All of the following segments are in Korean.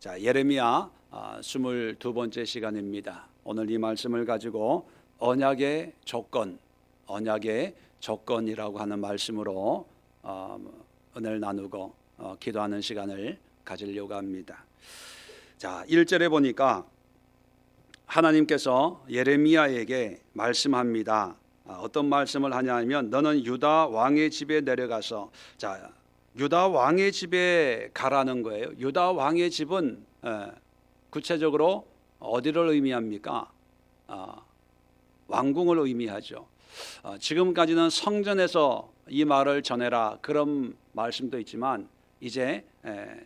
자, 예레미야 22번째 시간입니다. 오늘 이 말씀을 가지고 언약의 조건이라고 하는 말씀으로 은혜를 나누고 기도하는 시간을 가지려고 합니다. 자, 1절에 보니까 하나님께서 예레미야에게 말씀합니다. 어떤 말씀을 하냐면 너는 유다 왕의 집에 내려가서, 자, 유다 왕의 집에 가라는 거예요. 유다 왕의 집은 구체적으로 어디를 의미합니까? 왕궁을 의미하죠. 지금까지는 성전에서 이 말을 전해라 그런 말씀도 있지만 이제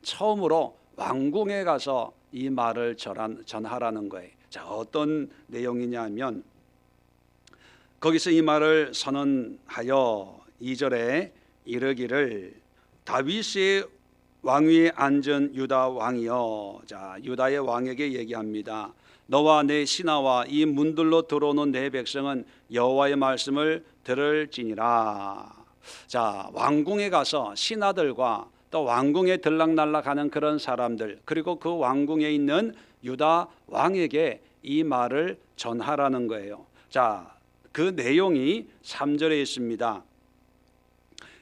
처음으로 왕궁에 가서 이 말을 전하라는 거예요. 자, 어떤 내용이냐면 거기서 이 말을 선언하여 2절에 이르기를 다윗의 왕위에 앉은 유다 왕이여. 자, 유다의 왕에게 얘기합니다. 너와 내 신하와 이 문들로 들어오는 내 백성은 여호와의 말씀을 들을지니라. 자, 왕궁에 가서 신하들과 또 왕궁에 들락날락하는 그런 사람들, 그리고 그 왕궁에 있는 유다 왕에게 이 말을 전하라는 거예요. 자, 그 내용이 3절에 있습니다.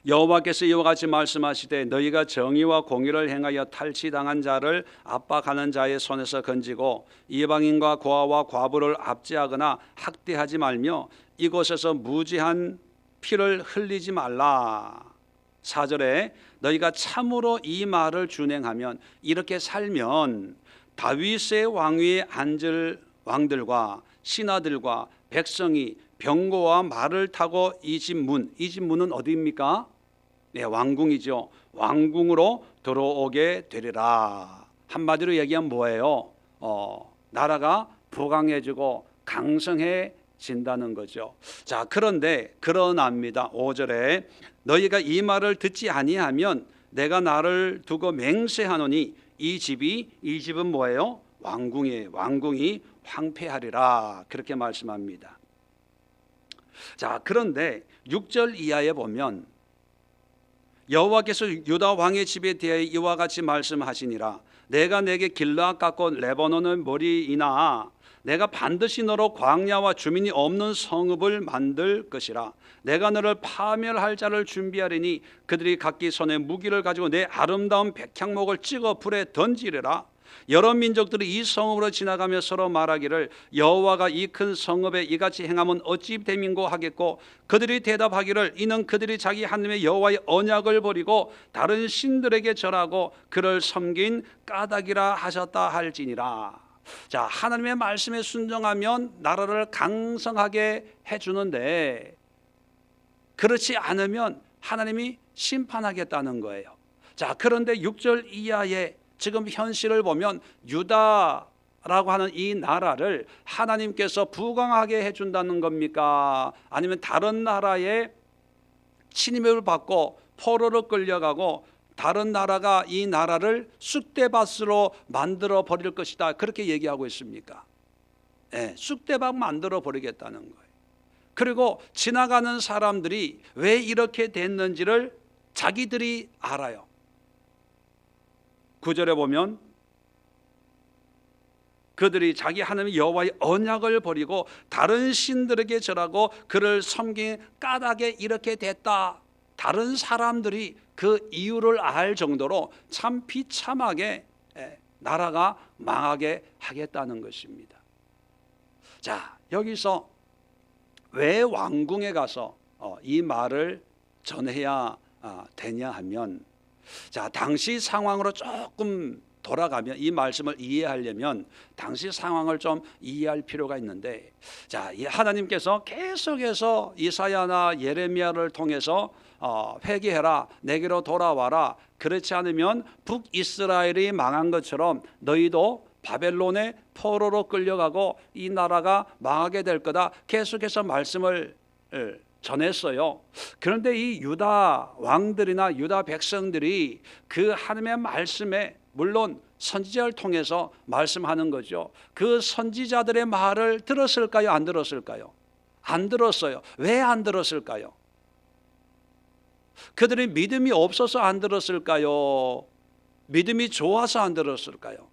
여호와께서 이와 같이 말씀하시되 너희가 정의와 공의를 행하여 탈취당한 자를 압박하는 자의 손에서 건지고 이방인과 고아와 과부를 압제하거나 학대하지 말며 이곳에서 무지한 피를 흘리지 말라. 4절에 너희가 참으로 이 말을 준행하면, 이렇게 살면 다윗의 왕위에 앉을 왕들과 신하들과 백성이 병거와 말을 타고 이 집 문은 어디입니까? 네, 왕궁이죠. 왕궁으로 들어오게 되리라. 한마디로 얘기하면 뭐예요? 나라가 부강해지고 강성해진다는 거죠. 자, 그런데 그러나입니다. 5절에 너희가 이 말을 듣지 아니하면 내가 나를 두고 맹세하노니 이 집은 뭐예요? 왕궁이에요. 왕궁이 황폐하리라. 그렇게 말씀합니다. 자, 그런데 6절 이하에 보면 여호와께서 유다 왕의 집에 대하여 이와 같이 말씀하시니라. 내가 내게 길르앗 같고 레바논의 머리이나 내가 반드시 너로 광야와 주민이 없는 성읍을 만들 것이라. 내가 너를 파멸할 자를 준비하리니 그들이 각기 손에 무기를 가지고 내 아름다운 백향목을 찍어 불에 던지리라. 여러 민족들이 이 성읍으로 지나가며 서로 말하기를 여호와가 이 큰 성읍에 이같이 행하면 어찌 됨인고 하겠고, 그들이 대답하기를 이는 그들이 자기 하나님의 여호와의 언약을 버리고 다른 신들에게 절하고 그를 섬긴 까닭이라 하셨다 할지니라. 자, 하나님의 말씀에 순종하면 나라를 강성하게 해주는데 그렇지 않으면 하나님이 심판하겠다는 거예요. 자, 그런데 6절 이하에 지금 현실을 보면 유다라고 하는 이 나라를 하나님께서 부강하게 해준다는 겁니까? 아니면 다른 나라에 침입을 받고 포로로 끌려가고 다른 나라가 이 나라를 쑥대밭으로 만들어 버릴 것이다, 그렇게 얘기하고 있습니까? 네, 쑥대밭 만들어 버리겠다는 거예요. 그리고 지나가는 사람들이 왜 이렇게 됐는지를 자기들이 알아요. 9절에 보면 그들이 자기 하나님 여호와의 언약을 버리고 다른 신들에게 절하고 그를 섬긴 까닭에 이렇게 됐다. 다른 사람들이 그 이유를 알 정도로 참 비참하게 나라가 망하게 하겠다는 것입니다. 자, 여기서 왜 왕궁에 가서 이 말을 전해야 되냐 하면, 자, 당시 상황으로 조금 돌아가면 이 말씀을 이해하려면 당시 상황을 좀 이해할 필요가 있는데, 자, 하나님께서 계속해서 이사야나 예레미야를 통해서 회개해라, 내게로 돌아와라, 그렇지 않으면 북이스라엘이 망한 것처럼 너희도 바벨론의 포로로 끌려가고 이 나라가 망하게 될 거다, 계속해서 말씀을 전했어요. 그런데 이 유다 왕들이나 유다 백성들이 그 하나님의 말씀에, 물론 선지자를 통해서 말씀하는 거죠. 그 선지자들의 말을 들었을까요? 안 들었을까요? 안 들었어요. 왜 안 들었을까요? 그들이 믿음이 없어서 안 들었을까요? 믿음이 좋아서 안 들었을까요?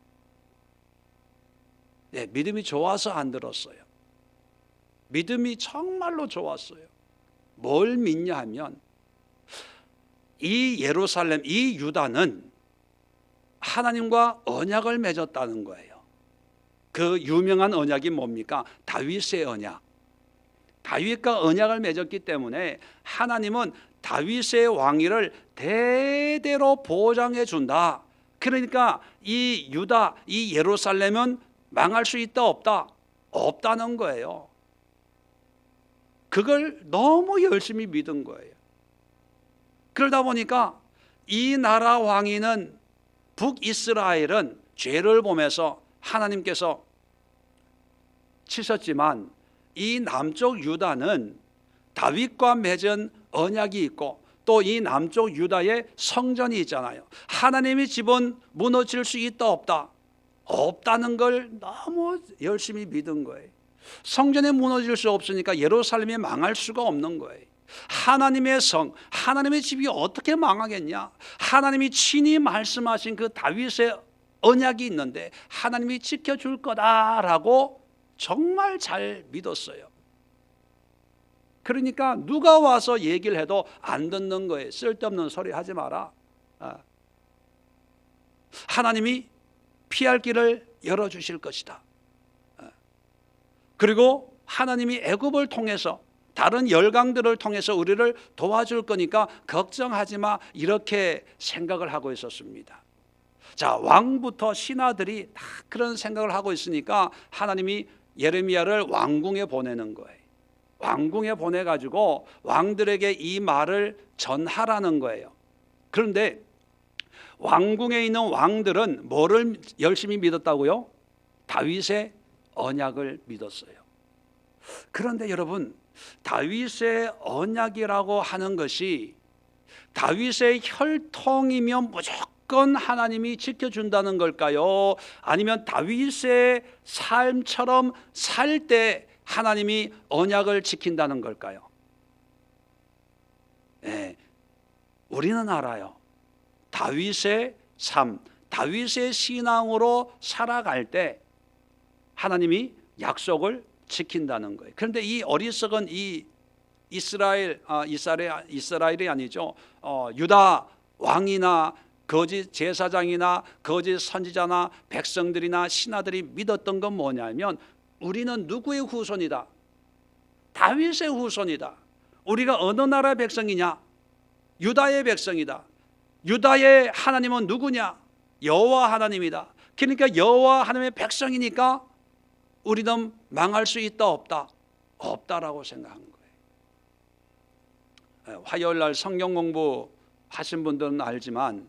네, 믿음이 좋아서 안 들었어요. 믿음이 정말로 좋았어요. 뭘 믿냐 하면 이 예루살렘, 이 유다는 하나님과 언약을 맺었다는 거예요. 그 유명한 언약이 뭡니까? 다윗의 언약. 다윗과 언약을 맺었기 때문에 하나님은 다윗의 왕위를 대대로 보장해 준다. 그러니까 이 유다, 이 예루살렘은 망할 수 있다 없다? 없다는 거예요. 그걸 너무 열심히 믿은 거예요. 그러다 보니까 이 나라 왕위는 북이스라엘은 죄를 보면서 하나님께서 치셨지만 이 남쪽 유다는 다윗과 맺은 언약이 있고 또 이 남쪽 유다의 성전이 있잖아요. 하나님의 집은 무너질 수 있다 없다? 없다는 걸 너무 열심히 믿은 거예요. 성전이 무너질 수 없으니까 예루살렘이 망할 수가 없는 거예요. 하나님의 성, 하나님의 집이 어떻게 망하겠냐? 하나님이 친히 말씀하신 그 다윗의 언약이 있는데 하나님이 지켜줄 거다라고 정말 잘 믿었어요. 그러니까 누가 와서 얘기를 해도 안 듣는 거예요. 쓸데없는 소리 하지 마라. 하나님이 피할 길을 열어주실 것이다. 그리고 하나님이 애굽을 통해서 다른 열강들을 통해서 우리를 도와줄 거니까 걱정하지 마, 이렇게 생각을 하고 있었습니다. 자, 왕부터 신하들이 다 그런 생각을 하고 있으니까 하나님이 예레미야를 왕궁에 보내는 거예요. 왕궁에 보내가지고 왕들에게 이 말을 전하라는 거예요. 그런데 왕궁에 있는 왕들은 뭐를 열심히 믿었다고요? 다윗의 언약을 믿었어요. 그런데 여러분, 다윗의 언약이라고 하는 것이 다윗의 혈통이면 무조건 하나님이 지켜준다는 걸까요? 아니면 다윗의 삶처럼 살 때 하나님이 언약을 지킨다는 걸까요? 네, 우리는 알아요. 다윗의 삶, 다윗의 신앙으로 살아갈 때 하나님이 약속을 지킨다는 거예요. 그런데 이 어리석은 이 이스라엘이 아니죠. 유다 왕이나 거짓 제사장이나 거짓 선지자나 백성들이나 신하들이 믿었던 건 뭐냐면 우리는 누구의 후손이다? 다윗의 후손이다. 우리가 어느 나라 백성이냐? 유다의 백성이다. 유다의 하나님은 누구냐? 여호와 하나님이다. 그러니까 여호와 하나님의 백성이니까 우리는 망할 수 있다 없다? 없다라고 생각한 거예요. 화요일 날 성경 공부 하신 분들은 알지만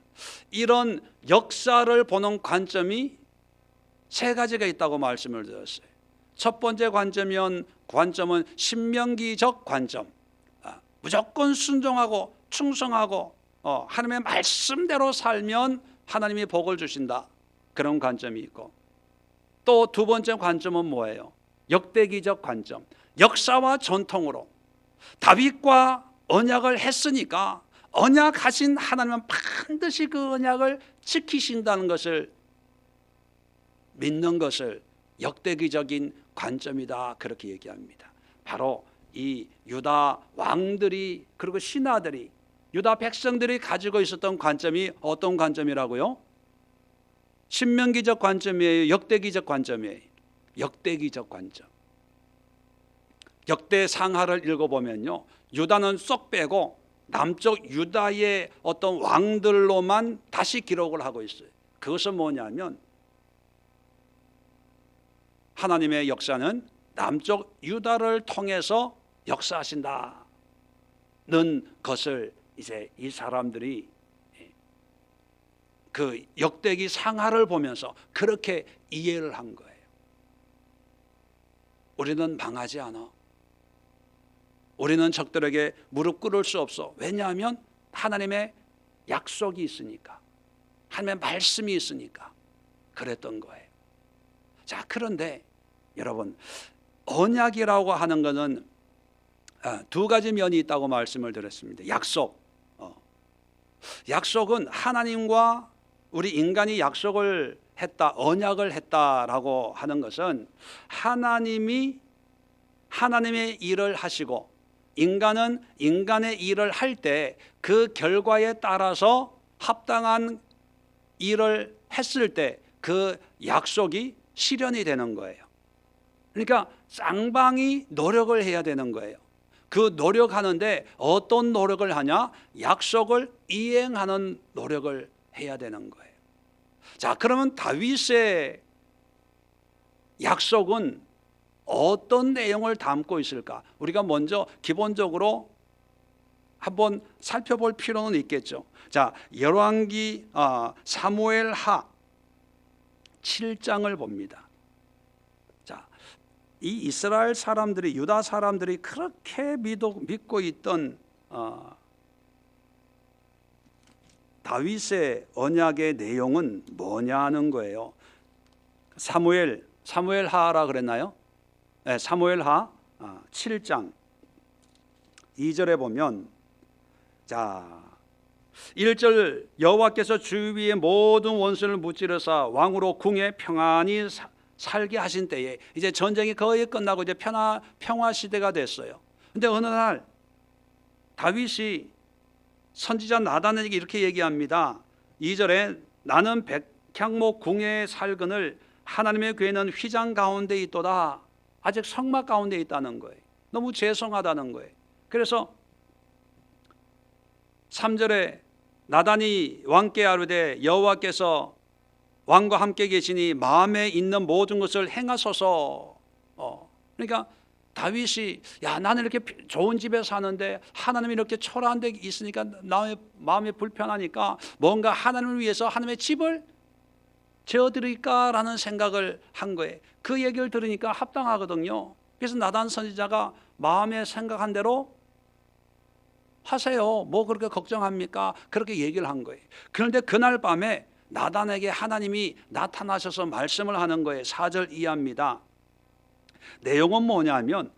이런 역사를 보는 관점이 세 가지가 있다고 말씀을 드렸어요. 첫 번째 관점은 신명기적 관점. 무조건 순종하고 충성하고 하나님의 말씀대로 살면 하나님이 복을 주신다. 그런 관점이 있고, 또 두 번째 관점은 뭐예요? 역대기적 관점. 역사와 전통으로 다윗과 언약을 했으니까 언약하신 하나님은 반드시 그 언약을 지키신다는 것을 믿는 것을 역대기적인 관점이다, 그렇게 얘기합니다. 바로 이 유다 왕들이 그리고 신하들이 유다 백성들이 가지고 있었던 관점이 어떤 관점이라고요? 신명기적 관점이에요? 역대기적 관점이에요? 역대기적 관점. 역대상하를 읽어보면요, 유다는 쏙 빼고 남쪽 유다의 어떤 왕들로만 다시 기록을 하고 있어요. 그것은 뭐냐면 하나님의 역사는 남쪽 유다를 통해서 역사하신다는 것을 이제 이 사람들이 그 역대기 상하를 보면서 그렇게 이해를 한 거예요. 우리는 망하지 않아. 우리는 적들에게 무릎 꿇을 수 없어. 왜냐하면 하나님의 약속이 있으니까, 하나님의 말씀이 있으니까 그랬던 거예요. 자, 그런데 여러분, 언약이라고 하는 것은 두 가지 면이 있다고 말씀을 드렸습니다. 약속은 하나님과 우리 인간이 약속을 했다, 언약을 했다라고 하는 것은 하나님이 하나님의 일을 하시고 인간은 인간의 일을 할 때 그 결과에 따라서 합당한 일을 했을 때 그 약속이 실현이 되는 거예요. 그러니까 쌍방이 노력을 해야 되는 거예요. 그 노력하는데 어떤 노력을 하냐? 약속을 이행하는 노력을 해야 되는 거예요. 자, 그러면 다윗의 약속은 어떤 내용을 담고 있을까? 우리가 먼저 기본적으로 한번 살펴볼 필요는 있겠죠. 자, 열왕기 사무엘하 7장을 봅니다. 자, 이 이스라엘 사람들이, 유다 사람들이 그렇게 믿고 있던 다윗의 언약의 내용은 뭐냐는 거예요. 사무엘하라 그랬나요? 네, 사무엘하 7장 2절에 보면, 자, 1절 여호와께서 주위의 모든 원수를 무찌르사 왕으로 궁에 평안히 살게 하신 때에, 이제 전쟁이 거의 끝나고 이제 평화 시대가 됐어요. 근데 어느 날 다윗이 선지자 나단에게 이렇게 얘기합니다. 2절에 나는 백향목 궁에 살거늘 하나님의 궤는 휘장 가운데 있도다. 아직 성막 가운데 있다는 거예요. 너무 죄송하다는 거예요. 그래서 3절에 나단이 왕께 아뢰되 여호와께서 왕과 함께 계시니 마음에 있는 모든 것을 행하소서. 그러니까 다윗이, 야, 나는 이렇게 좋은 집에 사는데 하나님이 이렇게 초라한 데 있으니까 나의 마음이 불편하니까 뭔가 하나님을 위해서 하나님의 집을 지어드릴까라는 생각을 한 거예요. 그 얘기를 들으니까 합당하거든요. 그래서 나단 선지자가 마음에 생각한 대로 하세요. 뭐 그렇게 걱정합니까? 그렇게 얘기를 한 거예요. 그런데 그날 밤에 나단에게 하나님이 나타나셔서 말씀을 하는 거예요. 4절 이하입니다. 내용은 뭐냐면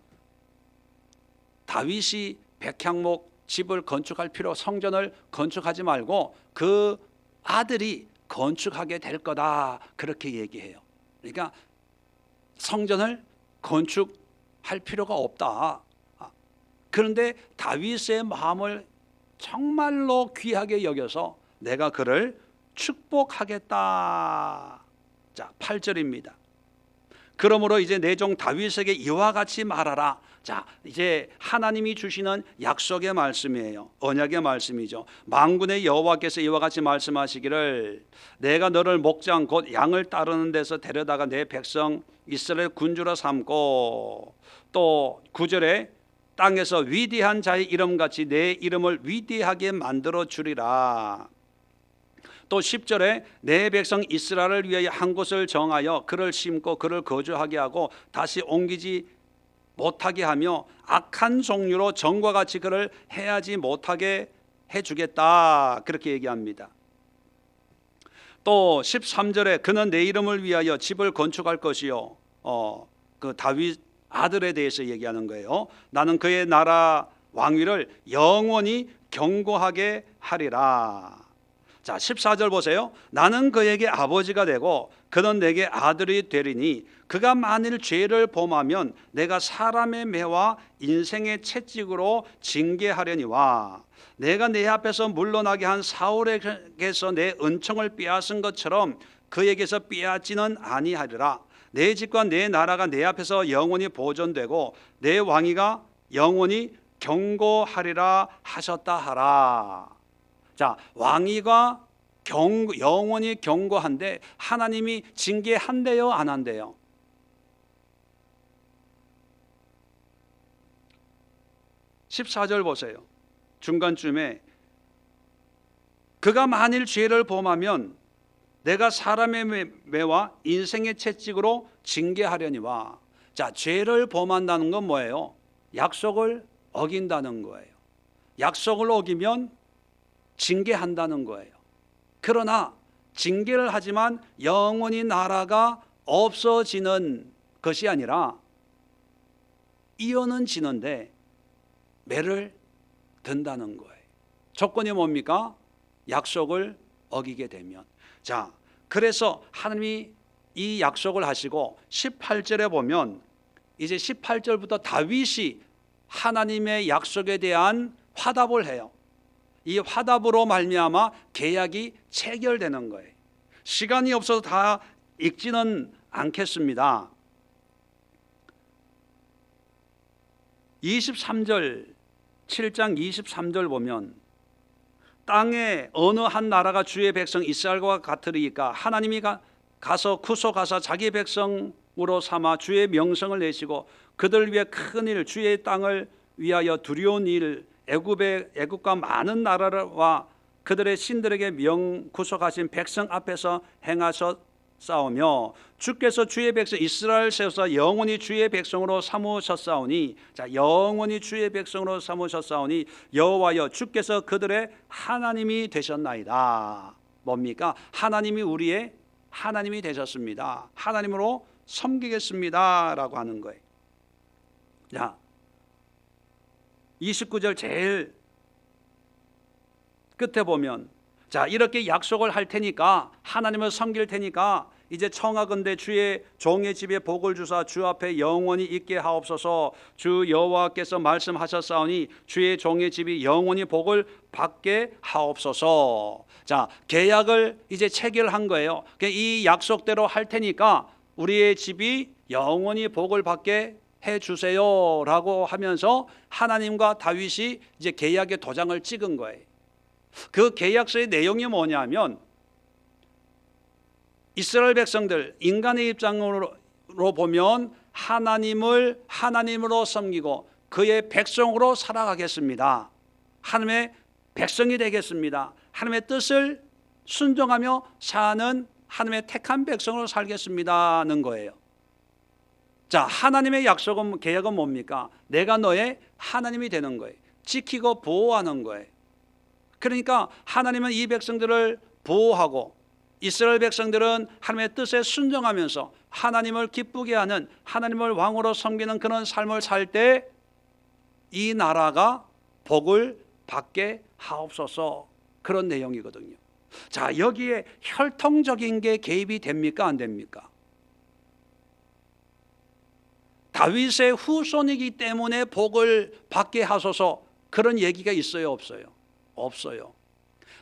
다윗이 백향목 집을 건축할 필요, 성전을 건축하지 말고 그 아들이 건축하게 될 거다, 그렇게 얘기해요. 그러니까 성전을 건축할 필요가 없다. 그런데 다윗의 마음을 정말로 귀하게 여겨서 내가 그를 축복하겠다. 자, 8절입니다. 그러므로 이제 내 종 다윗에게 이와 같이 말하라. 자, 이제 하나님이 주시는 약속의 말씀이에요. 언약의 말씀이죠. 만군의 여호와께서 이와 같이 말씀하시기를 내가 너를 목장 곧 양을 따르는 데서 데려다가 내 백성 이스라엘 군주로 삼고, 또 9절에 땅에서 위대한 자의 이름같이 내 이름을 위대하게 만들어 주리라. 또 10절에 내 백성 이스라엘을 위하여 한 곳을 정하여 그를 심고 그를 거주하게 하고 다시 옮기지 못하게 하며 악한 종류로 전과 같이 그를 해하지 못하게 해주겠다, 그렇게 얘기합니다. 또 13절에 그는 내 이름을 위하여 집을 건축할 것이요, 그 다윗 아들에 대해서 얘기하는 거예요. 나는 그의 나라 왕위를 영원히 견고하게 하리라. 자, 14절 보세요. 나는 그에게 아버지가 되고 그는 내게 아들이 되리니 그가 만일 죄를 범하면 내가 사람의 매와 인생의 채찍으로 징계하려니와 내가 내 앞에서 물러나게 한 사울에게서 내 은총을 빼앗은 것처럼 그에게서 빼앗지는 아니하리라. 내 집과 내 나라가 내 앞에서 영원히 보존되고 내 왕위가 영원히 견고하리라 하셨다 하라. 자, 왕위가 영원히 견고한데 하나님이 징계한대요, 안 한대요? (14절) 보세요. 중간쯤에 그가 만일 죄를 범하면 내가 사람의 매와 인생의 채찍으로 징계하려니와. 자, 죄를 범한다는 건 뭐예요? 약속을 어긴다는 거예요. 약속을 어기면 징계한다는 거예요. 그러나 징계를 하지만 영원히 나라가 없어지는 것이 아니라 이어는 지는데 매를 든다는 거예요. 조건이 뭡니까? 약속을 어기게 되면. 자, 그래서 하나님이 이 약속을 하시고 18절에 보면 이제 18절부터 다윗이 하나님의 약속에 대한 화답을 해요. 이 화답으로 말미암아 계약이 체결되는 거예요. 시간이 없어서 다 읽지는 않겠습니다. 23절 7장 23절 보면 땅에 어느 한 나라가 주의 백성 이스라엘과 같으리까 하나님이 가서 구속하사 자기 백성으로 삼아 주의 명성을 내시고 그들 위해 큰 일 주의 땅을 위하여 두려운 일 애굽과 많은 나라와 그들의 신들에게 구속하신 백성 앞에서 행하셨사오며 주께서 주의 백성 이스라엘 세우사 영원히 주의 백성으로 삼으셨사오니 자 영원히 주의 백성으로 삼으셨사오니 여호와여 주께서 그들의 하나님이 되셨나이다. 뭡니까? 하나님이 우리의 하나님이 되셨습니다. 하나님으로 섬기겠습니다 라고 하는 거예요. 자 29절 제일 끝에 보면 자 이렇게 약속을 할 테니까 하나님을 섬길 테니까 이제 청하건대 주의 종의 집에 복을 주사 주 앞에 영원히 있게 하옵소서. 주 여호와께서 말씀하셨사오니 주의 종의 집이 영원히 복을 받게 하옵소서. 자 계약을 이제 체결한 거예요. 이 약속대로 할 테니까 우리의 집이 영원히 복을 받게 해주세요 라고 하면서 하나님과 다윗이 이제 계약의 도장을 찍은 거예요. 그 계약서의 내용이 뭐냐면 이스라엘 백성들 인간의 입장으로 보면 하나님을 하나님으로 섬기고 그의 백성으로 살아가겠습니다. 하나님의 백성이 되겠습니다. 하나님의 뜻을 순종하며 사는 하나님의 택한 백성으로 살겠습니다는 거예요. 자, 하나님의 약속은 계약은 뭡니까? 내가 너의 하나님이 되는 거예요. 지키고 보호하는 거예요. 그러니까 하나님은 이 백성들을 보호하고 이스라엘 백성들은 하나님의 뜻에 순종하면서 하나님을 기쁘게 하는 하나님을 왕으로 섬기는 그런 삶을 살 때 이 나라가 복을 받게 하옵소서 그런 내용이거든요. 자, 여기에 혈통적인 게 개입이 됩니까? 안 됩니까? 다윗의 후손이기 때문에 복을 받게 하소서 그런 얘기가 있어요? 없어요? 없어요.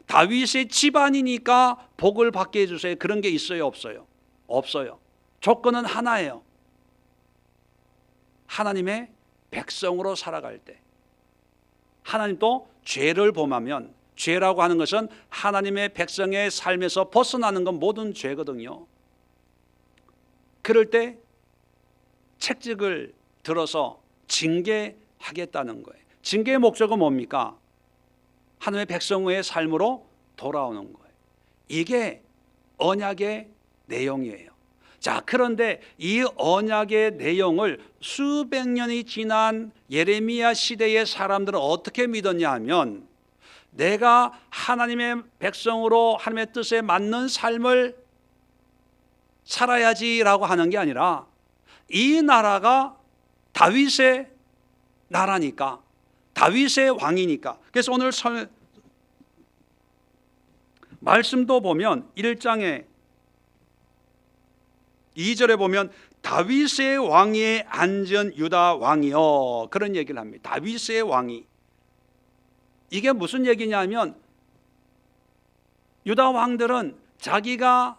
다윗의 집안이니까 복을 받게 해주세요 그런 게 있어요? 없어요? 없어요. 조건은 하나예요. 하나님의 백성으로 살아갈 때 하나님도 죄를 범하면 죄라고 하는 것은 하나님의 백성의 삶에서 벗어나는 건 모든 죄거든요. 그럴 때 책직을 들어서 징계하겠다는 거예요. 징계의 목적은 뭡니까? 하나님의 백성의 삶으로 돌아오는 거예요. 이게 언약의 내용이에요. 자, 그런데 이 언약의 내용을 수백 년이 지난 예레미야 시대의 사람들은 어떻게 믿었냐 하면 내가 하나님의 백성으로 하나님의 뜻에 맞는 삶을 살아야지라고 하는 게 아니라 이 나라가 다윗의 나라니까 다윗의 왕이니까. 그래서 오늘 말씀도 보면 1장에 2절에 보면 다윗의 왕위에 앉은 유다 왕이여 그런 얘기를 합니다. 다윗의 왕이 이게 무슨 얘기냐면 유다 왕들은 자기가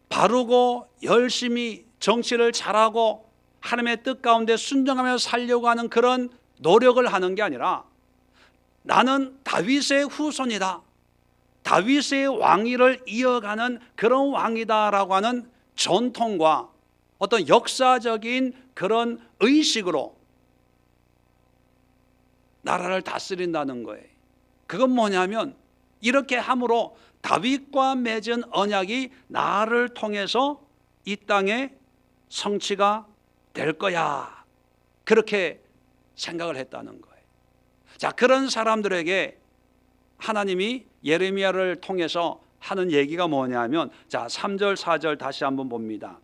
바르고 열심히 정치를 잘하고 하나님의 뜻 가운데 순종하며 살려고 하는 그런 노력을 하는 게 아니라 나는 다윗의 후손이다. 다윗의 왕위를 이어가는 그런 왕이다라고 하는 전통과 어떤 역사적인 그런 의식으로 나라를 다스린다는 거예요. 그건 뭐냐면 이렇게 함으로 다윗과 맺은 언약이 나를 통해서 이 땅에 성취가 될 거야. 그렇게 생각을 했다는 거예요. 자, 그런 사람들에게 하나님이 예레미야를 통해서 하는 얘기가 뭐냐면 자, 3절 4절 다시 한번 봅니다.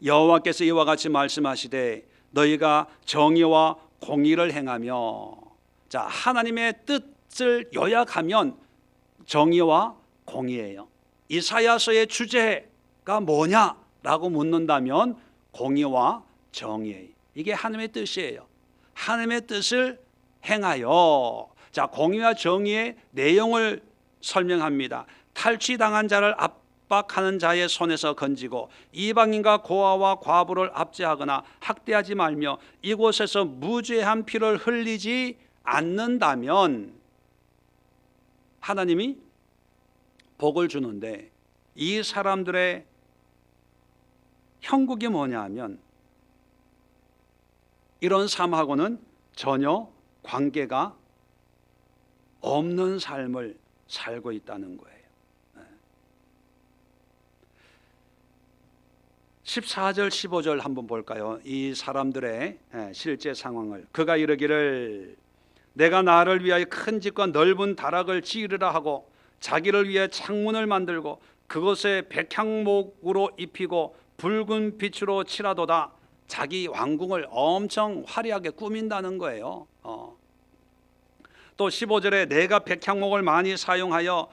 여호와께서 이와 같이 말씀하시되 너희가 정의와 공의를 행하며 자, 하나님의 뜻을 요약하면 정의와 공의예요. 이사야서의 주제가 뭐냐라고 묻는다면 공의와 정의, 이게 하나님의 뜻이에요. 하나님의 뜻을 행하여, 자, 공의와 정의의 내용을 설명합니다. 탈취당한 자를 압박하는 자의 손에서 건지고 이방인과 고아와 과부를 압제하거나 학대하지 말며 이곳에서 무죄한 피를 흘리지 않는다면 하나님이 복을 주는데, 이 사람들의 형국이 뭐냐 하면 이런 삶하고는 전혀 관계가 없는 삶을 살고 있다는 거예요. 14절 15절 한번 볼까요? 이 사람들의 실제 상황을. 그가 이르기를 내가 나를 위하여 큰 집과 넓은 다락을 지으리라 하고 자기를 위해 창문을 만들고 그것에 백향목으로 입히고 붉은 빛으로 칠하도다. 자기 왕궁을 엄청 화려하게 꾸민다는 거예요. 또 15절에 내가 백향목을 많이 사용하여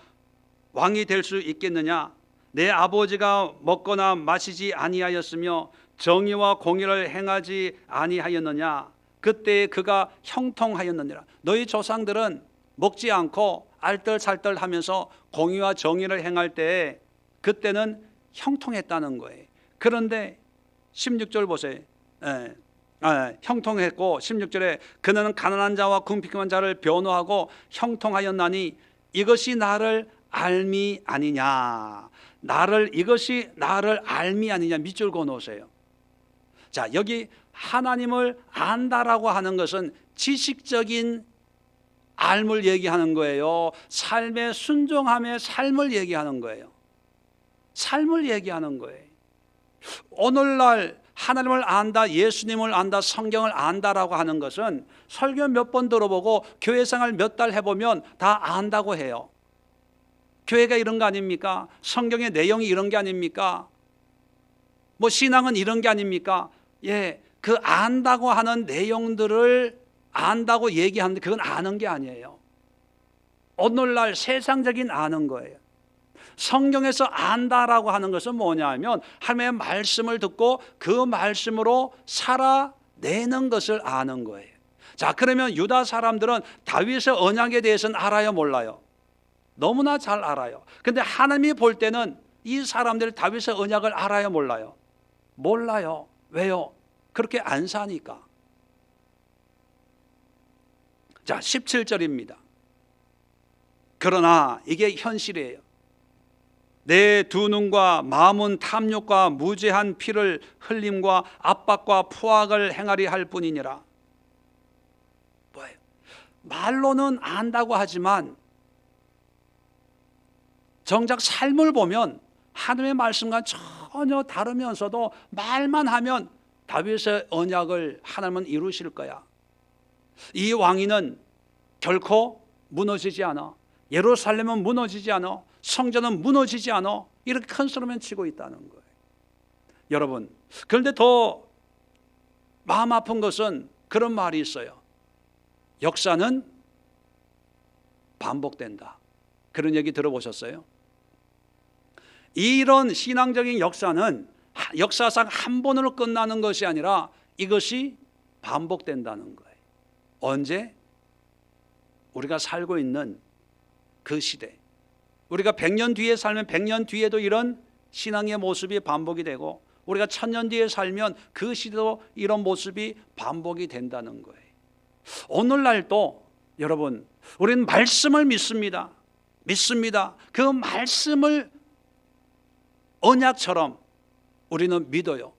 왕이 될 수 있겠느냐? 내 아버지가 먹거나 마시지 아니하였으며 정의와 공의를 행하지 아니하였느냐? 그때 그가 형통하였느니라. 너희 조상들은 먹지 않고 알뜰살뜰하면서 공의와 정의를 행할 때 그때는 형통했다는 거예요. 그런데 16절 보세요. 형통했고 16절에 그는 가난한 자와 궁핍한 자를 변호하고 형통하였나니 이것이 나를 알미 아니냐. 이것이 나를 알미 아니냐. 밑줄 그어놓으세요. 자, 여기 하나님을 안다라고 하는 것은 지식적인 알을 얘기하는 거예요. 삶의 순종함의 삶을 얘기하는 거예요. 삶을 얘기하는 거예요. 오늘날 하나님을 안다, 예수님을 안다, 성경을 안다라고 하는 것은 설교 몇 번 들어보고 교회 생활 몇 달 해보면 다 안다고 해요. 교회가 이런 거 아닙니까? 성경의 내용이 이런 게 아닙니까? 뭐 신앙은 이런 게 아닙니까? 예, 그 안다고 하는 내용들을 안다고 얘기하는데 그건 아는 게 아니에요. 오늘날 세상적인 아는 거예요. 성경에서 안다라고 하는 것은 뭐냐 하면 하나님의 말씀을 듣고 그 말씀으로 살아내는 것을 아는 거예요. 자, 그러면 유다 사람들은 다윗의 언약에 대해서는 알아요, 몰라요? 너무나 잘 알아요. 근데 하나님이 볼 때는 이 사람들이 다윗의 언약을 알아요, 몰라요? 몰라요. 왜요? 그렇게 안 사니까. 자, 17절입니다. 그러나 이게 현실이에요. 내 두 눈과 마음은 탐욕과 무죄한 피를 흘림과 압박과 포악을 행하리 할 뿐이니라. 뭐예요? 말로는 안다고 하지만 정작 삶을 보면 하나님의 말씀과 전혀 다르면서도 말만 하면 다윗의 언약을 하나님은 이루실 거야. 이 왕위는 결코 무너지지 않아. 예루살렘은 무너지지 않아. 성전은 무너지지 않아. 이렇게 큰 소리만 치고 있다는 거예요. 여러분, 그런데 더 마음 아픈 것은 그런 말이 있어요. 역사는 반복된다. 그런 얘기 들어보셨어요? 이런 신앙적인 역사는 역사상 한 번으로 끝나는 것이 아니라 이것이 반복된다는 거예요. 언제? 우리가 살고 있는 그 시대. 우리가 100년 뒤에 살면 100년 뒤에도 이런 신앙의 모습이 반복이 되고 우리가 1000년 뒤에 살면 그 시대도 이런 모습이 반복이 된다는 거예요. 오늘날도 여러분, 우리는 말씀을 믿습니다. 그 말씀을 언약처럼 우리는 믿어요.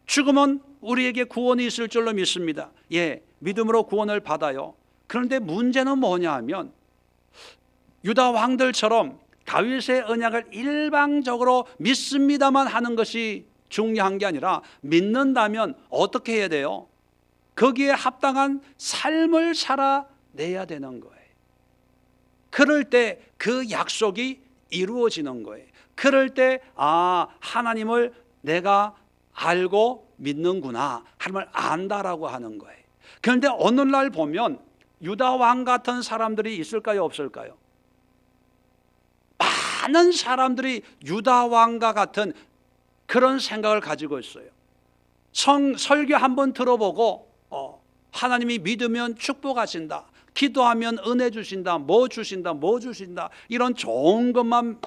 죽으면 우리에게 구원이 있을 줄로 믿습니다. 예, 믿음으로 구원을 받아요. 그런데 문제는 뭐냐 하면 유다 왕들처럼 다윗의 언약을 일방적으로 믿습니다만 하는 것이 중요한 게 아니라 믿는다면 어떻게 해야 돼요? 거기에 합당한 삶을 살아내야 되는 거예요. 그럴 때 그 약속이 이루어지는 거예요. 그럴 때 하나님을 내가 알고 믿는구나, 하나님을 안다라고 하는 거예요. 그런데 오늘날 보면 유다 왕 같은 사람들이 있을까요, 없을까요? 많은 사람들이 유다 왕과 같은 그런 생각을 가지고 있어요. 설교 한번 들어보고 하나님이 믿으면 축복하신다, 기도하면 은혜 주신다, 뭐 주신다, 뭐 주신다, 이런 좋은 것만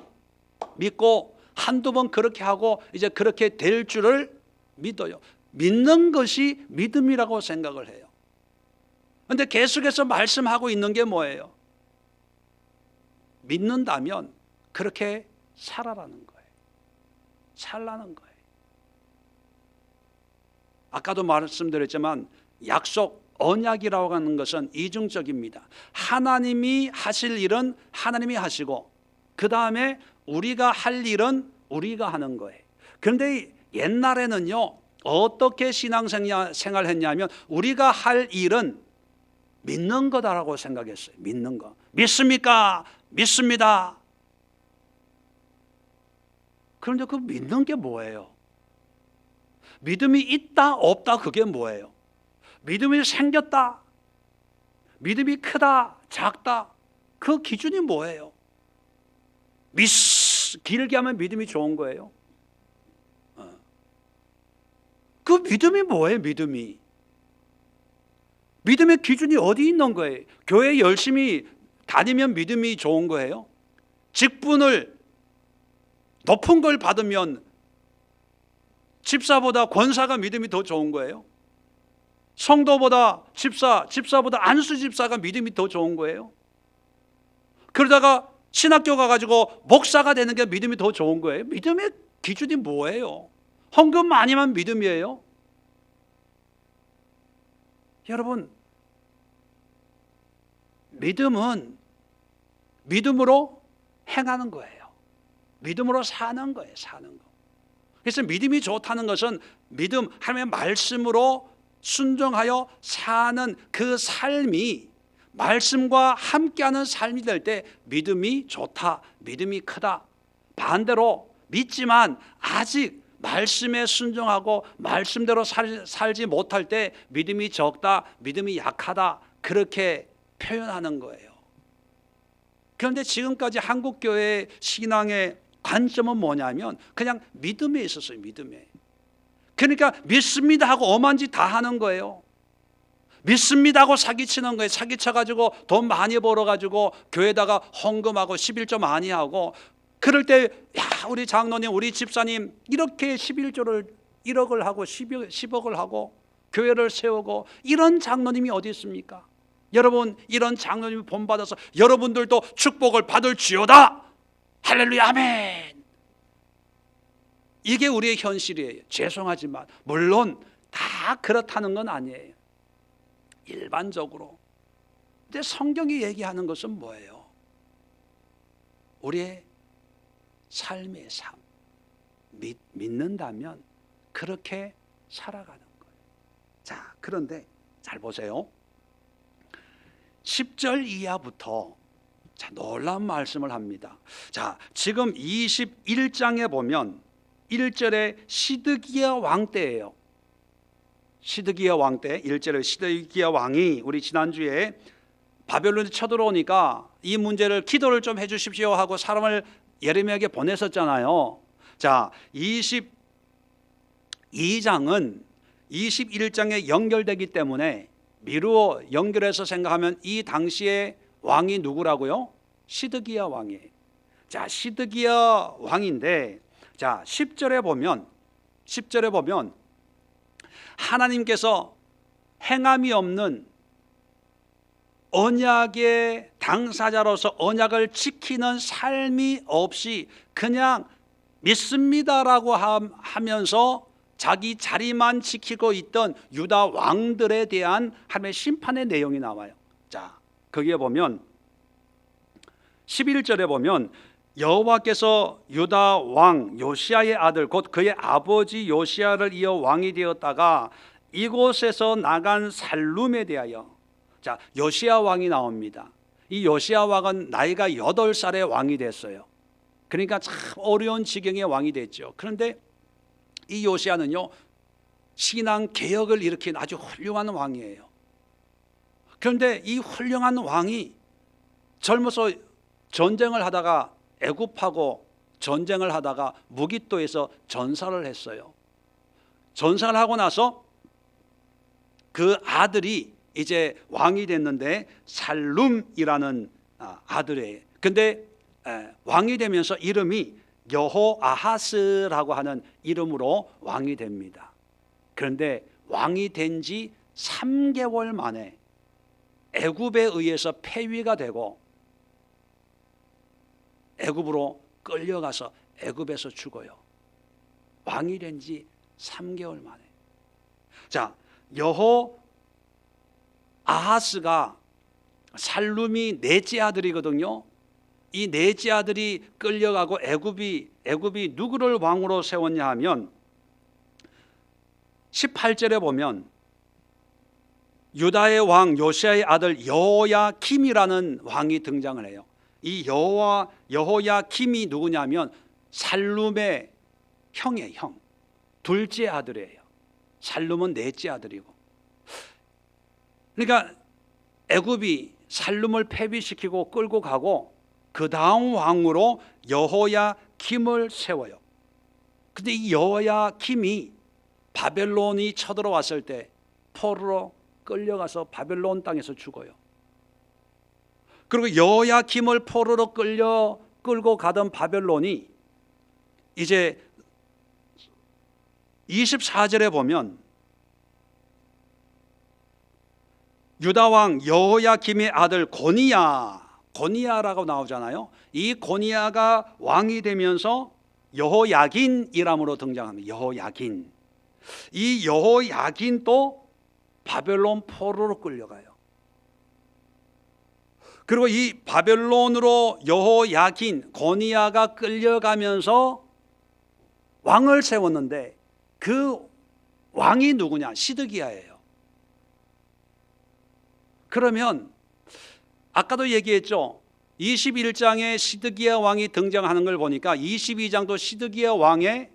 믿고 한두 번 그렇게 하고 이제 그렇게 될 줄을 믿어요. 믿는 것이 믿음이라고 생각을 해요. 그런데 계속해서 말씀하고 있는 게 뭐예요? 믿는다면 그렇게 살아라는 거예요. 살라는 거예요. 아까도 말씀드렸지만 약속, 언약이라고 하는 것은 이중적입니다. 하나님이 하실 일은 하나님이 하시고 그 다음에 우리가 할 일은 우리가 하는 거예요. 그런데 옛날에는요, 어떻게 신앙생활 했냐면 우리가 할 일은 믿는 거다라고 생각했어요. 믿는 거. 믿습니까? 믿습니다. 그런데 그 믿는 게 뭐예요? 믿음이 있다 없다 그게 뭐예요? 믿음이 생겼다, 믿음이 크다 작다, 그 기준이 뭐예요? 길게 하면 믿음이 좋은 거예요? 그 믿음이 뭐예요? 믿음의 기준이 어디 있는 거예요? 교회 열심히 다니면 믿음이 좋은 거예요? 직분을 높은 걸 받으면 집사보다 권사가 믿음이 더 좋은 거예요? 성도보다 집사보다 안수 집사가 믿음이 더 좋은 거예요? 그러다가 신학교 가가지고 목사가 되는 게 믿음이 더 좋은 거예요? 믿음의 기준이 뭐예요? 헌금 많이만 믿음이에요? 여러분, 믿음은 믿음으로 행하는 거예요. 믿음으로 사는 거예요. 사는 거. 그래서 믿음이 좋다는 것은 믿음, 하나님의 말씀으로 순종하여 사는 그 삶이 말씀과 함께하는 삶이 될 때 믿음이 좋다, 믿음이 크다. 반대로 믿지만 아직 말씀에 순종하고 말씀대로 살지 못할 때 믿음이 적다, 믿음이 약하다, 그렇게 표현하는 거예요. 그런데 지금까지 한국교회 신앙의 관점은 뭐냐면 그냥 믿음에 있었어요. 믿음에. 그러니까 믿습니다 하고 엄한 짓 다 하는 거예요. 믿습니다 하고 사기치는 거예요. 사기쳐가지고 돈 많이 벌어가지고 교회에다가 헌금하고 11조 많이 하고, 그럴 때 우리 장로님, 우리 집사님 이렇게 11조를 1억을 하고 10억을 하고 교회를 세우고, 이런 장로님이 어디 있습니까? 여러분, 이런 장로님이 본받아서 여러분들도 축복을 받을지어다. 할렐루야, 아멘. 이게 우리의 현실이에요. 죄송하지만 물론 다 그렇다는 건 아니에요. 일반적으로. 근데 성경이 얘기하는 것은 뭐예요? 우리의 삶의 삶, 믿는다면 그렇게 살아가는 거예요. 자, 그런데 잘 보세요. 10절 이하부터 놀라운 말씀을 합니다. 자, 지금 21장에 보면 1절에 시드기야 왕 때예요. 시드기야 왕 때, 1절에 시드기야 왕이 우리 지난주에 바벨론에 쳐들어오니까 이 문제를 기도를 좀 해주십시오 하고 사람을 예레미야에게 보냈었잖아요. 자, 22장은 21장에 연결되기 때문에 미루어 연결해서 생각하면 이 당시에 왕이 누구라고요? 시드기야 왕이에요. 자, 시드기야 왕인데, 자, 10절에 보면 하나님께서 행함이 없는 언약의 당사자로서 언약을 지키는 삶이 없이 그냥 믿습니다라고 하면서 자기 자리만 지키고 있던 유다 왕들에 대한 하나님의 심판의 내용이 나와요. 자, 거기에 보면 11절에 보면 여호와께서 유다 왕 요시야의 아들 곧 그의 아버지 요시야를 이어 왕이 되었다가 이곳에서 나간 살룸에 대하여, 자, 요시야 왕이 나옵니다. 이 요시야 왕은 나이가 8살에 왕이 됐어요. 그러니까 참 어려운 지경의 왕이 됐죠. 그런데 이 요시야는요, 신앙 개혁을 일으킨 아주 훌륭한 왕이에요. 그런데 이 훌륭한 왕이 젊어서 전쟁을 하다가 애굽하고 전쟁을 하다가 무깃도에서 전사를 했어요. 전사를 하고 나서 그 아들이 이제 왕이 됐는데 살룸이라는 아들이에요. 근데 왕이 되면서 이름이 여호아하스라고 하는 이름으로 왕이 됩니다. 그런데 왕이 된 지 3개월 만에 애굽에 의해서 폐위가 되고 애굽으로 끌려가서 애굽에서 죽어요. 왕이 된 지 3개월 만에. 자, 여호아하스가 살룸이 넷째 아들이거든요. 이 넷째 아들이 끌려가고 애굽이 누구를 왕으로 세웠냐 하면 18절에 보면 유다의 왕 요시아의 아들 여호야킴이라는 왕이 등장을 해요. 이 여호야킴이 누구냐면 살룸의 형이에요. 형. 둘째 아들이에요. 살룸은 넷째 아들이고. 그러니까 애굽이 살룸을 폐위시키고 끌고 가고 그 다음 왕으로 여호야킴을 세워요. 근데 이 여호야킴이 바벨론이 쳐들어왔을 때 포로로 끌려가서 바벨론 땅에서 죽어요. 그리고 여호야킴을 포로로 끌고 가던 바벨론이 이제 24절에 보면 유다왕 여호야킴의 아들 고니야라고 나오잖아요. 이 고니야가 왕이 되면서 여호야긴이람으로 등장합니다. 여호야긴. 이 여호야긴도 바벨론 포로로 끌려가요. 그리고 이 바벨론으로 여호야긴 고니야가 끌려가면서 왕을 세웠는데 그 왕이 누구냐? 시드기야예요. 그러면 아까도 얘기했죠. 21장에 시드기야 왕이 등장하는 걸 보니까 22장도 시드기야 왕의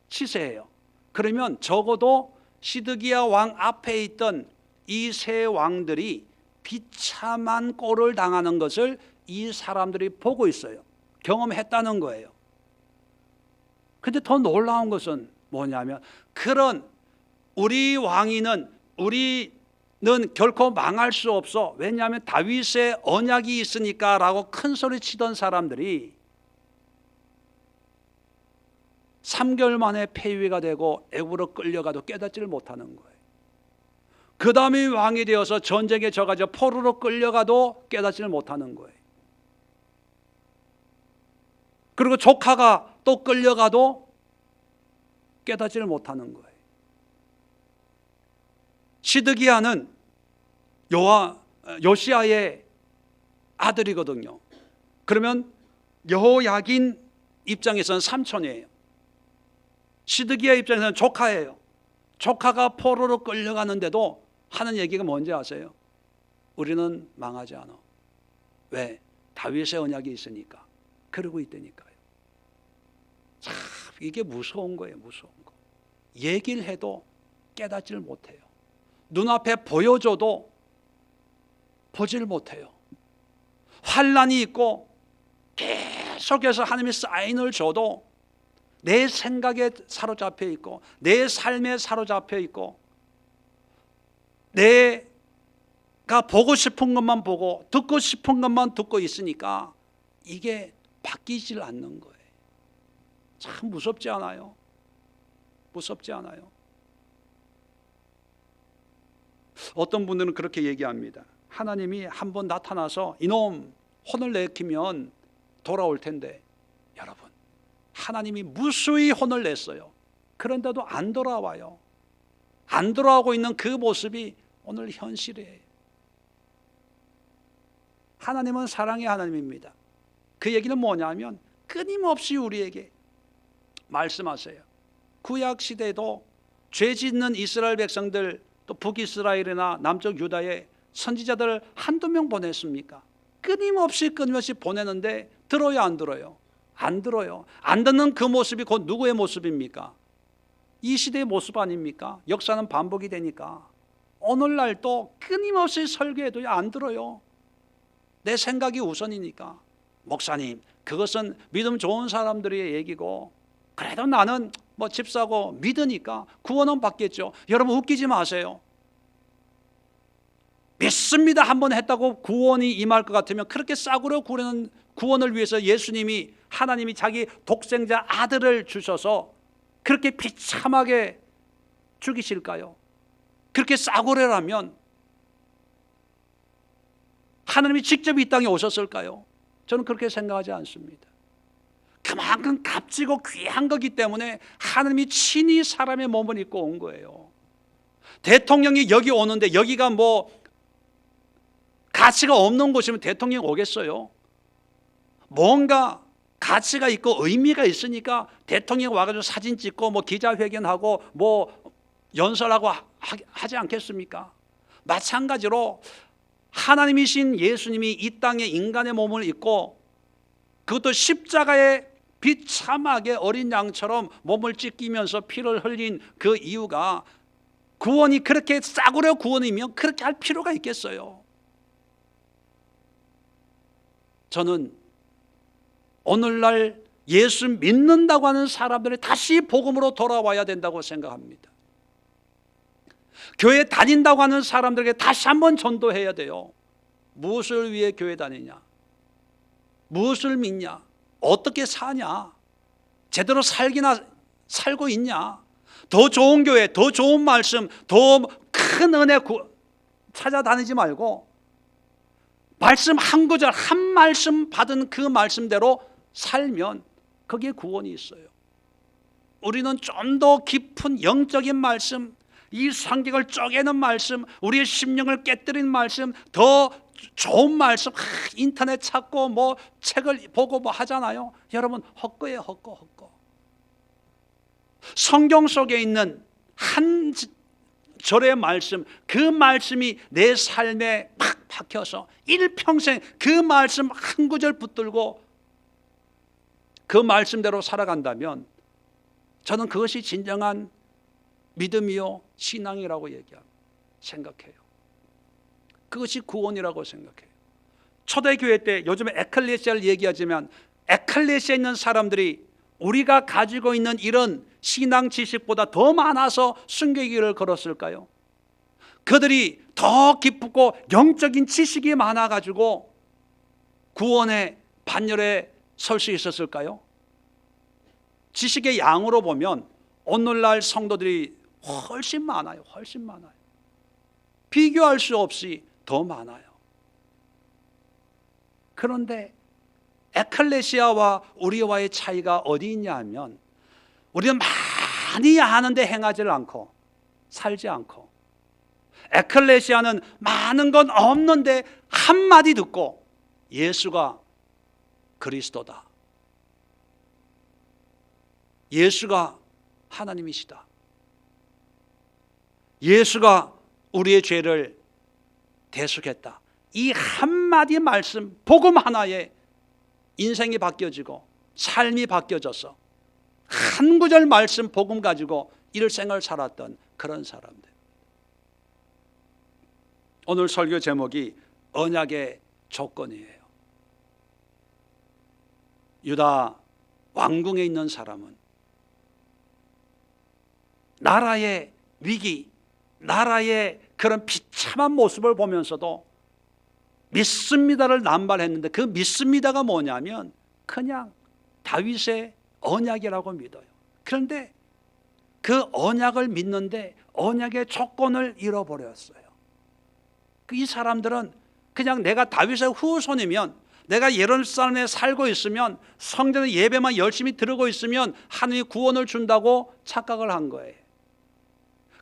치세예요. 그러면 적어도 시드기야 왕 앞에 있던 이 세 왕들이 비참한 꼴을 당하는 것을 이 사람들이 보고 있어요. 경험했다는 거예요. 근데 더 놀라운 것은 뭐냐면 그런 우리는 결코 망할 수 없어. 왜냐하면 다윗의 언약이 있으니까 라고 큰 소리 치던 사람들이 3개월 만에 폐위가 되고 애굽으로 끌려가도 깨닫지를 못하는 거예요. 그 다음에 왕이 되어서 전쟁에 져가지고 포로로 끌려가도 깨닫지를 못하는 거예요. 그리고 조카가 또 끌려가도 깨닫지를 못하는 거예요. 시드기야는 요시아의 아들이거든요. 그러면 여호야긴 입장에서는 삼촌이에요. 시드기야 입장에서는 조카예요. 조카가 포로로 끌려가는데도 하는 얘기가 뭔지 아세요? 우리는 망하지 않아. 왜? 다윗의 언약이 있으니까. 그러고 있다니까요. 참 이게 무서운 거예요. 무서운 거. 얘기를 해도 깨닫지를 못해요. 눈앞에 보여줘도 보지를 못해요. 환난이 있고 계속해서 하나님이 사인을 줘도 내 생각에 사로잡혀 있고 내 삶에 사로잡혀 있고 내가 보고 싶은 것만 보고 듣고 싶은 것만 듣고 있으니까 이게 바뀌질 않는 거예요. 참 무섭지 않아요? 무섭지 않아요? 어떤 분들은 그렇게 얘기합니다. 하나님이 한번 나타나서 이놈 혼을 내키면 돌아올 텐데, 여러분 하나님이 무수히 혼을 냈어요. 그런데도 안 돌아와요. 안 돌아오고 있는 그 모습이 오늘 현실이에요. 하나님은 사랑의 하나님입니다. 그 얘기는 뭐냐면 끊임없이 우리에게 말씀하세요. 구약 시대에도 죄 짓는 이스라엘 백성들, 또 북이스라엘이나 남쪽 유다에 선지자들 한두 명 보냈습니까? 끊임없이 보내는데 들어요, 안 들어요? 안 들어요. 안 듣는 그 모습이 곧 누구의 모습입니까? 이 시대의 모습 아닙니까? 역사는 반복이 되니까. 오늘날도 끊임없이 설교해도 안 들어요. 내 생각이 우선이니까. 목사님, 그것은 믿음 좋은 사람들의 얘기고 그래도 나는 뭐 집사고 믿으니까 구원은 받겠죠. 여러분 웃기지 마세요. 믿습니다 한번 했다고 구원이 임할 것 같으면 그렇게 싸구려 구하는 구원을 위해서 예수님이 하나님이 자기 독생자 아들을 주셔서 그렇게 비참하게 죽이실까요? 그렇게 싸구려라면 하나님이 직접 이 땅에 오셨을까요? 저는 그렇게 생각하지 않습니다. 그만큼 값지고 귀한 거기 때문에 하나님이 친히 사람의 몸을 입고 온 거예요. 대통령이 여기 오는데 여기가 뭐 가치가 없는 곳이면 대통령이 오겠어요? 뭔가 가치가 있고 의미가 있으니까 대통령이 와가지고 사진 찍고 뭐 기자회견하고 뭐 연설하고 하지 않겠습니까? 마찬가지로 하나님이신 예수님이 이 땅에 인간의 몸을 입고 그것도 십자가에 비참하게 어린 양처럼 몸을 찢기면서 피를 흘린 그 이유가 구원이 그렇게 싸구려 구원이면 그렇게 할 필요가 있겠어요? 저는 오늘날 예수 믿는다고 하는 사람들이 다시 복음으로 돌아와야 된다고 생각합니다. 교회 다닌다고 하는 사람들에게 다시 한번 전도해야 돼요. 무엇을 위해 교회 다니냐? 무엇을 믿냐? 어떻게 사냐? 제대로 살고 있냐? 더 좋은 교회, 더 좋은 말씀, 더 큰 은혜 찾아다니지 말고 말씀 한 구절, 한 말씀 받은 그 말씀대로 살면 거기에 구원이 있어요. 우리는 좀 더 깊은 영적인 말씀, 이 성경을 쪼개는 말씀, 우리의 심령을 깨뜨리는 말씀, 더 좋은 말씀, 인터넷 찾고 뭐 책을 보고 뭐 하잖아요. 여러분 헛거예요, 헛거. 성경 속에 있는 한 절의 말씀, 그 말씀이 내 삶에 팍 박혀서 일평생 그 말씀 한 구절 붙들고 그 말씀대로 살아간다면 저는 그것이 진정한 믿음이요 신앙이라고 생각해요. 그것이 구원이라고 생각해요. 초대교회 때 요즘에 에클레시아를 얘기하지만 에클레시아에 있는 사람들이 우리가 가지고 있는 이런 신앙 지식보다 더 많아서 순교의 길을 걸었을까요? 그들이 더 깊고 영적인 지식이 많아가지고 구원의 반열에 설 수 있었을까요? 지식의 양으로 보면 오늘날 성도들이 훨씬 많아요. 비교할 수 없이 더 많아요. 그런데 에클레시아와 우리와의 차이가 어디 있냐 하면 우리는 많이 아는데 행하지 않고 살지 않고, 에클레시아는 많은 건 없는데 한마디 듣고 예수가 그리스도다, 예수가 하나님이시다, 예수가 우리의 죄를 대속했다, 이 한마디 말씀, 복음 하나에 인생이 바뀌어지고 삶이 바뀌어져서 한 구절 말씀 복음 가지고 일생을 살았던 그런 사람들. 오늘 설교 제목이 언약의 조건이에요. 유다 왕궁에 있는 사람은 나라의 위기, 나라의 그런 비참한 모습을 보면서도 믿습니다를 남발했는데 그 믿습니다가 뭐냐면 그냥 다윗의 언약이라고 믿어요. 그런데 그 언약을 믿는데 언약의 조건을 잃어버렸어요. 이 사람들은 그냥 내가 다윗의 후손이면, 내가 예루살렘에 살고 있으면, 성전에 예배만 열심히 드리고 있으면 하나님이 구원을 준다고 착각을 한 거예요.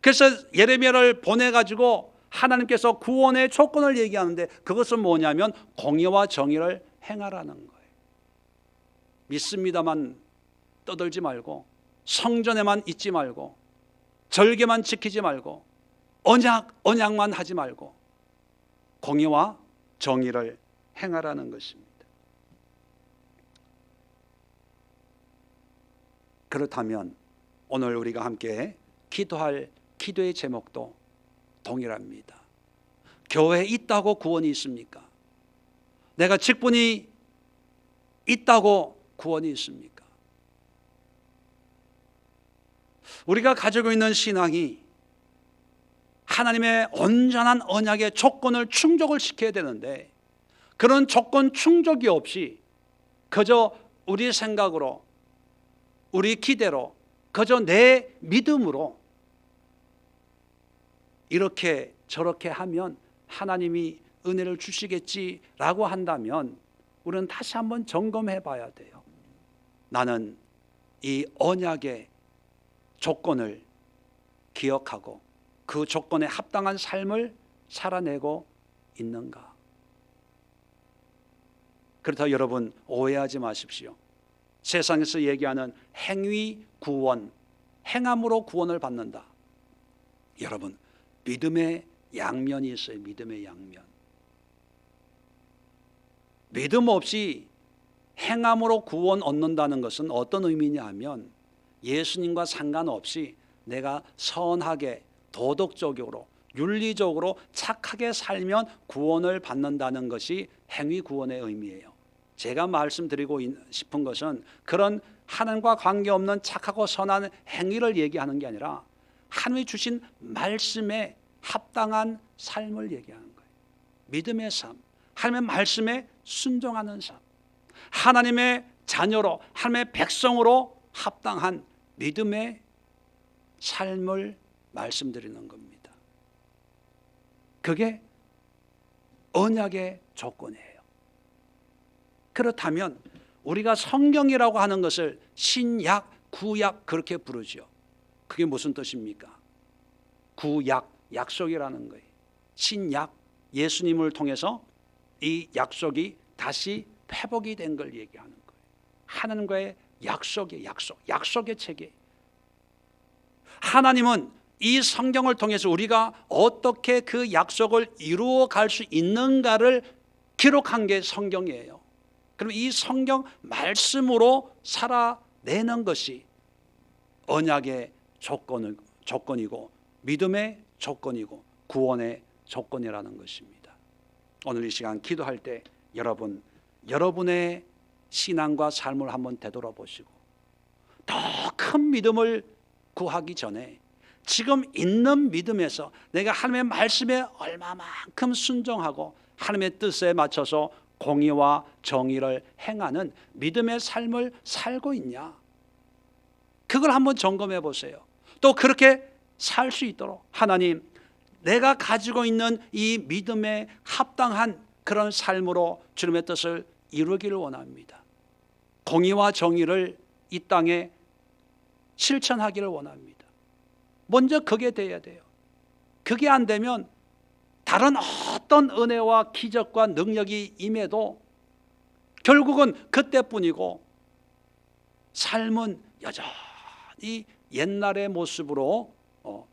그래서 예레미야를 보내가지고 하나님께서 구원의 조건을 얘기하는데 그것은 뭐냐면 공의와 정의를 행하라는 거예요. 믿습니다만 떠들지 말고, 성전에만 있지 말고, 절개만 지키지 말고, 언약만 하지 말고 공의와 정의를 행하라는 것입니다. 그렇다면 오늘 우리가 함께 기도할 기도의 제목도 동일합니다. 교회에 있다고 구원이 있습니까? 내가 직분이 있다고 구원이 있습니까? 우리가 가지고 있는 신앙이 하나님의 온전한 언약의 조건을 충족을 시켜야 되는데, 그런 조건 충족이 없이 그저 우리 생각으로, 우리 기대로, 그저 내 믿음으로 이렇게 저렇게 하면 하나님이 은혜를 주시겠지라고 한다면 우리는 다시 한번 점검해 봐야 돼요. 나는 이 언약의 조건을 기억하고 그 조건에 합당한 삶을 살아내고 있는가? 그렇다고 여러분 오해하지 마십시오. 세상에서 얘기하는 행위 구원, 행함으로 구원을 받는다. 여러분, 믿음의 양면이 있어요. 믿음의 양면. 믿음 없이 행함으로 구원 얻는다는 것은 어떤 의미냐 하면, 예수님과 상관없이 내가 선하게, 도덕적으로, 윤리적으로 착하게 살면 구원을 받는다는 것이 행위 구원의 의미예요. 제가 말씀드리고 싶은 것은 그런 하나님과 관계없는 착하고 선한 행위를 얘기하는 게 아니라 하나님이 주신 말씀에 합당한 삶을 얘기하는 거예요. 믿음의 삶, 하나님의 말씀에 순종하는 삶, 하나님의 자녀로, 하나님의 백성으로 합당한 믿음의 삶을 말씀드리는 겁니다. 그게 언약의 조건이에요. 그렇다면 우리가 성경이라고 하는 것을 신약, 구약 그렇게 부르죠. 그게 무슨 뜻입니까? 구약, 약속이라는 거예요. 신약, 예수님을 통해서 이 약속이 다시 회복이 된 걸 얘기하는 거예요. 하나님과의 약속의 약속, 약속의 체계. 하나님은 이 성경을 통해서 우리가 어떻게 그 약속을 이루어 갈 수 있는가를 기록한 게 성경이에요. 그럼 이 성경 말씀으로 살아내는 것이 언약의 조건이고 믿음의 조건이고 구원의 조건이라는 것입니다. 오늘 이 시간 기도할 때 여러분의 신앙과 삶을 한번 되돌아보시고 더 큰 믿음을 구하기 전에 지금 있는 믿음에서 내가 하나님의 말씀에 얼마만큼 순종하고 하나님의 뜻에 맞춰서 공의와 정의를 행하는 믿음의 삶을 살고 있냐, 그걸 한번 점검해 보세요. 또 그렇게 살 수 있도록 하나님, 내가 가지고 있는 이 믿음에 합당한 그런 삶으로 주님의 뜻을 이루기를 원합니다. 공의와 정의를 이 땅에 실천하기를 원합니다. 먼저 그게 돼야 돼요. 그게 안 되면 다른 어떤 은혜와 기적과 능력이 임해도 결국은 그때뿐이고 삶은 여전히 옛날의 모습으로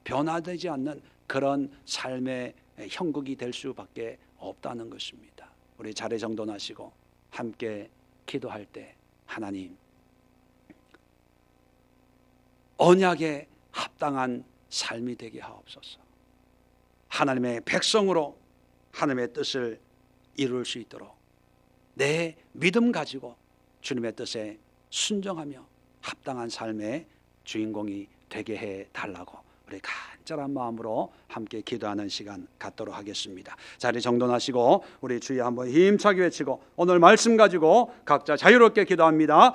변화되지 않는 그런 삶의 형국이 될 수밖에 없다는 것입니다. 우리 자리 정돈하시고 함께 기도할 때, 하나님, 언약에 합당한 삶이 되게 하옵소서. 하나님의 백성으로 하나님의 뜻을 이룰 수 있도록 내 믿음 가지고 주님의 뜻에 순종하며 합당한 삶의 주인공이 되게 해달라고 우리 간절한 마음으로 함께 기도하는 시간 갖도록 하겠습니다. 자리 정돈하시고 우리 주여 한번 힘차게 외치고 오늘 말씀 가지고 각자 자유롭게 기도합니다.